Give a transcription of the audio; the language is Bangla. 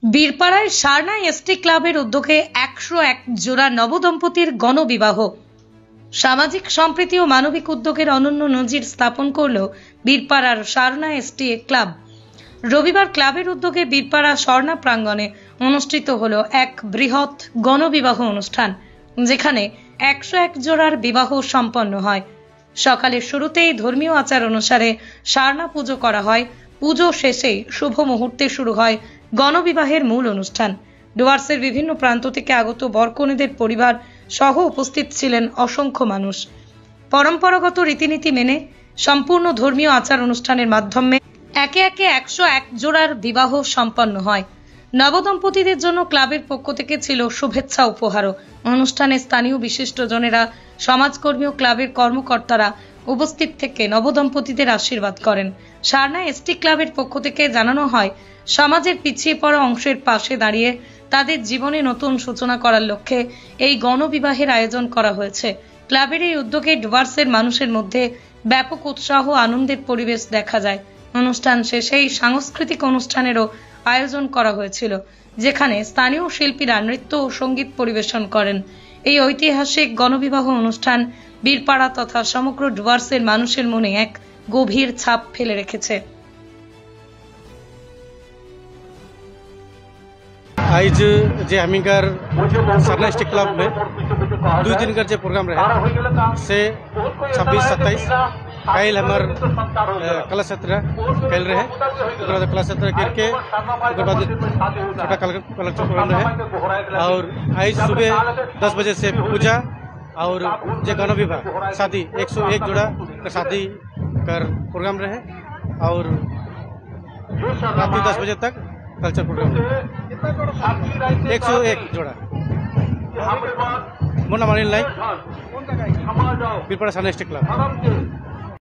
বীরপাড়ায় সারনা এসটি ক্লাবের উদ্যোগে 101 জোড়া নবদম্পতির গণবিবাহ। সামাজিক সম্প্রীতি ও মানবিক উদ্যোগের অনন্য নজির স্থাপন করল বীরপাড়ার সারনা এসটি ক্লাব। রবিবার ক্লাবের উদ্যোগে বীরপাড়া স্বর্ণা প্রাঙ্গণে অনুষ্ঠিত হলো এক বৃহৎ গণবিবাহ অনুষ্ঠান, যেখানে 101 জোড়ার বিবাহ সম্পন্ন হয়। সকালের শুরুতেই ধর্মীয় আচার অনুসারে সারনা পুজো করা হয়। পুজো শেষে শুভ মুহূর্তে শুরু হয় গণবিবাহের মূল অনুষ্ঠান। ডুয়ার্সের বিভিন্ন প্রান্ত থেকে আগত বরকনেদের পরিবার সহ উপস্থিত ছিলেন অসংখ্য মানুষ। পরম্পরাগত রীতিনীতি মেনে সম্পূর্ণ ধর্মীয় আচার অনুষ্ঠানের মাধ্যমে একে একে 101 জোড়ার বিবাহ সম্পন্ন হয়। নবদম্পতিদের জন্য ক্লাবের পক্ষ থেকে ছিল শুভেচ্ছা উপহারও। অনুষ্ঠানে স্থানীয় বিশিষ্টজনেরা, সমাজকর্মী ও ক্লাবের কর্মকর্তারা উপস্থিত থেকে নবদম্পতিদের আশীর্বাদ করেন। সারনা এসটি ক্লাবের পক্ষ থেকে জানানো হয়, সমাজের পিছিয়ে পড়া অংশের পাশে দাঁড়িয়ে তাদের জীবনে নতুন সূচনা করার লক্ষ্যে এই গণবিবাহের আয়োজন করা হয়েছে। ক্লাবের এই উদ্যোগে ডুয়ার্সের মানুষের মধ্যে ব্যাপক উৎসাহ আনন্দের পরিবেশ দেখা যায়। অনুষ্ঠান শেষেই সাংস্কৃতিক অনুষ্ঠানেরও আয়োজন করা হয়েছিল, যেখানে স্থানীয় শিল্পীরা নৃত্য ও সঙ্গীত পরিবেশন করেন। এই ঐতিহাসিক গণবিবাহ অনুষ্ঠান বীরপাড়া তথা সমগ্র ডুয়ার্সের মানুষের মনে এক গভীর ছাপ ফেলে রেখেছে। आज जे हमीकर सरना एसटी क्लब में 2 दिन का जो प्रोग्राम रहे से 26-27 कल हमार कलश यात्रा कल रहे, कलश यात्रा करके छोटा कलेक्टर प्रोग्राम रहे और आज सुबह 10 बजे से पूजा और जो गणविवाह शादी 101 जोड़ा का शादी कर प्रोग्राम रहे और रात 10 बजे तक कल्चर प्रोग्राम 101 जोड़ा। मोना मानिल नाइक, बीरपाड़ा सारना एसटी क्लब।